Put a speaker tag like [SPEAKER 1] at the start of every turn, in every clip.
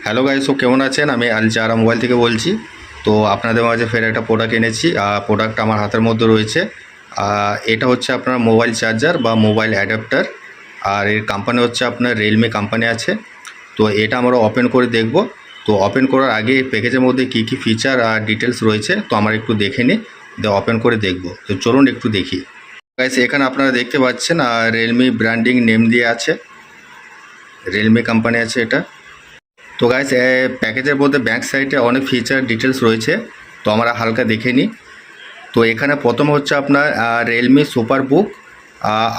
[SPEAKER 1] Hello guys, কেমন আছেন? আমি আল জারা মোবাইল থেকে বলছি। তো আপনাদের মাঝে ফের একটা প্রোডাক্ট এনেছি। প্রোডাক্ট আমার হাতের মধ্যে রয়েছে। এটা হচ্ছে আপনার মোবাইল চার্জার বা মোবাইল অ্যাডাপ্টার। আর এর কোম্পানি হচ্ছে আপনার রিয়েলমি কোম্পানি আছে। তো এটা আমরা ওপেন করে দেখব। তো ওপেন করার আগে প্যাকেজের মধ্যে কী কী ফিচার আর ডিটেলস রয়েছে তো আমরা একটু দেখে নিই, ওপেন করে দেখব। তো চলুন একটু দেখি। গাইস, এখানে আপনারা দেখতে পাচ্ছেন রিয়েলমি ব্র্যান্ডিং নেম দিয়ে আছে, রিয়েলমি কোম্পানি আছে এটা। তো গাইস, প্যাকেজের মধ্যে ব্যাক সাইডে অনেক ফিচার ডিটেলস রয়েছে, তো আমরা হালকা দেখে নিই। তো এখানে প্রথম হচ্ছে আপনার রিয়েলমি সুপার বুক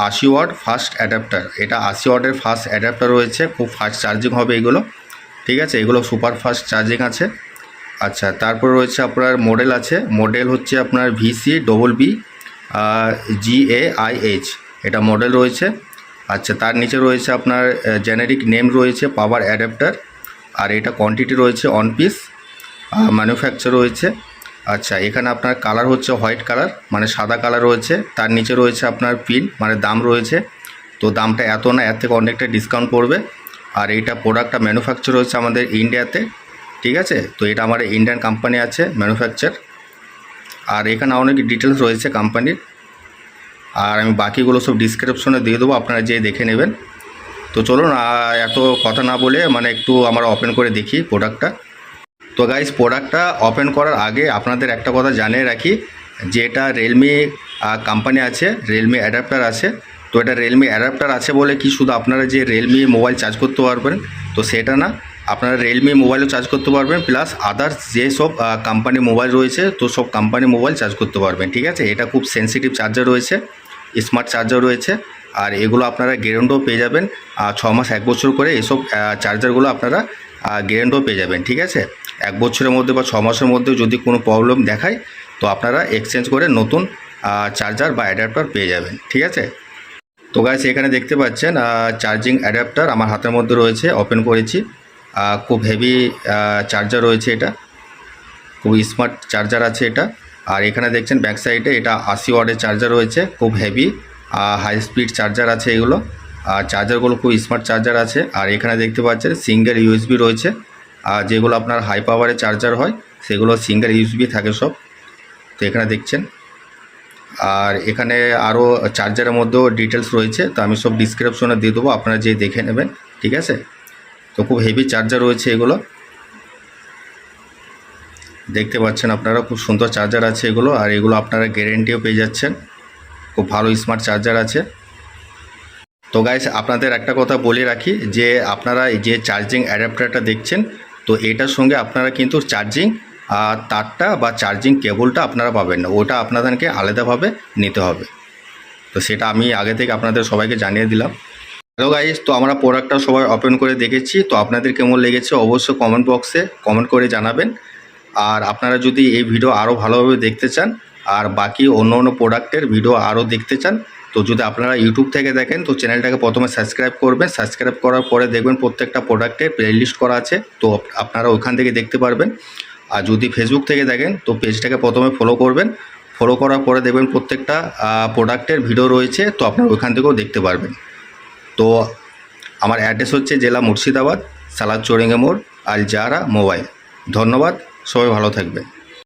[SPEAKER 1] 80 ওয়াট ফাস্ট অ্যাডাপ্টার। এটা 80 ওয়াটের ফাস্ট অ্যাডাপ্টার রয়েছে, খুব ফাস্ট চার্জিং হবে এগুলো। ঠিক আছে, এগুলো সুপার ফাস্ট চার্জিং আছে। আচ্ছা, তারপর রয়েছে আপনার মডেল আছে, মডেল হচ্ছে আপনার VC BB GAIH, এটা মডেল রয়েছে। আচ্ছা, তার নিচে রয়েছে আপনার জেনারিক নেম রয়েছে পাওয়ার অ্যাডাপ্টার। আর এটা কোয়ান্টিটি রয়েছে 1 পিস, ম্যানুফ্যাকচার রয়েছে। আচ্ছা, এখানে আপনার কালার হচ্ছে হোয়াইট কালার, মানে সাদা কালার রয়েছে। তার নিচে রয়েছে আপনার পিন, মানে দাম রয়েছে। তো দামটা এত না, এর থেকে অনেকটা ডিসকাউন্ট পড়বে। আর এইটা প্রোডাক্টটা ম্যানুফ্যাকচার হচ্ছে আমাদের ইন্ডিয়াতে। ঠিক আছে, তো এটা আমার ইন্ডিয়ান কোম্পানি আছে ম্যানুফ্যাকচার। আর এখানে অনেক ডিটেলস রয়েছে কোম্পানির, আর আমি বাকিগুলো সব ডিসক্রিপশনে দিয়ে দেবো, আপনারা যেয়ে দেখে নেবেন। তো চলুন এত কথা না বলে মানে একটু আমরা ওপেন করে দেখি প্রোডাক্টটা। তো গাইস, প্রোডাক্টটা ওপেন করার আগে আপনাদের একটা কথা জানিয়ে রাখি, যে এটা রিয়েলমি কোম্পানি আছে, রিয়েলমি অ্যাডাপ্টার আছে। তো এটা রিয়েলমি অ্যাডাপ্টার আছে বলে কি শুধু আপনারা যে রিয়েলমি মোবাইল চার্জ করতে পারবেন, তো সেটা না। আপনারা রিয়েলমি মোবাইলও চার্জ করতে পারবেন, প্লাস আদার্স যেসব কোম্পানি মোবাইল রয়েছে তো সব কোম্পানি মোবাইল চার্জ করতে পারবেন। ঠিক আছে, এটা খুব সেন্সিটিভ চার্জার রয়েছে, স্মার্ট চার্জার রয়েছে। আর এগুলো আপনারা গ্যারান্টিও পেয়ে যাবেন 6 মাস 1 বছর করে। এসব চার্জারগুলো আপনারা গ্যারান্টিও পেয়ে যাবেন। ঠিক আছে, 1 বছরের মধ্যে বা 6 মাসের মধ্যে যদি কোনো প্রবলেম দেখায় তো আপনারা এক্সচেঞ্জ করে নতুন চার্জার বা অ্যাডাপ্টার পেয়ে যাবেন। ঠিক আছে, তো গাইস, এখানে দেখতে পাচ্ছেন চার্জিং অ্যাডাপ্টার আমার হাতের মধ্যে রয়েছে, ওপেন করেছি। খুব হেভি চার্জার রয়েছে, এটা খুব স্মার্ট চার্জার আছে এটা। আর এখানে দেখছেন ব্যাক সাইডে এটা 80 ওয়াটের চার্জার রয়েছে, খুব হেভি হাই স্পিড চার্জার আছে এগুলো। আর চার্জারগুলো খুব স্মার্ট চার্জার আছে। আর এখানে দেখতে পাচ্ছেন সিঙ্গেল ইউএসবি রয়েছে, আর যেগুলো আপনার হাই পাওয়ারের চার্জার হয় সেগুলো সিঙ্গেল ইউএসবি থাকে সব। তো এখানে দেখছেন। আর এখানে আরও চার্জারের মধ্যেও ডিটেলস রয়েছে, তো আমি সব ডিসক্রিপশনে দিয়ে দেবো, আপনারা যে দেখে নেবেন। ঠিক আছে, তো খুব হেভি চার্জার রয়েছে এগুলো, দেখতে পাচ্ছেন আপনারা, খুব সুন্দর চার্জার আছে এগুলো। আর এগুলো আপনারা গ্যারেন্টিও পেয়ে যাচ্ছেন, খুব ভালো স্মার্ট চার্জার আছে। তো গাইস, আপনাদের একটা কথা বলে রাখি, যে আপনারা যে চার্জিং অ্যাডাপ্টারটা দেখছেন তো এটার সঙ্গে আপনারা কিন্তু চার্জিং তারটা বা চার্জিং কেবলটা আপনারা পাবেন না, ওটা আপনাদেরকে আলাদাভাবে নিতে হবে। তো সেটা আমি আগে থেকে আপনাদের সবাইকে জানিয়ে দিলাম। হ্যালো গাইস, তো আমরা প্রোডাক্টটা সবাই ওপেন করে দেখেছি। তো আপনাদের কেমন লেগেছে অবশ্যই কমেন্ট বক্সে কমেন্ট করে জানাবেন। আর আপনারা যদি এই ভিডিও আরও ভালোভাবে দেখতে চান আর বাকি অন্য অন্য প্রোডাক্টের ভিডিও আরও দেখতে চান, তো যদি আপনারা ইউটিউব থেকে দেখেন তো চ্যানেলটাকে প্রথমে সাবস্ক্রাইব করবেন। সাবস্ক্রাইব করার পরে দেখবেন প্রত্যেকটা প্রোডাক্টের প্লেলিস্ট করা আছে, তো আপনারা ওইখান থেকে দেখতে পারবেন। আর যদি ফেসবুক থেকে দেখেন তো পেজটাকে প্রথমে ফলো করবেন। ফলো করার পরে দেখবেন প্রত্যেকটা প্রোডাক্টের ভিডিও রয়েছে, তো আপনারা ওইখান থেকেও দেখতে পারবেন। তো আমার অ্যাড্রেস হচ্ছে জেলা মুর্শিদাবাদ, সালাদ চৌরিঙ্গা মোড়, আল জারা মোবাইল। ধন্যবাদ, সবাই ভালো থাকবেন।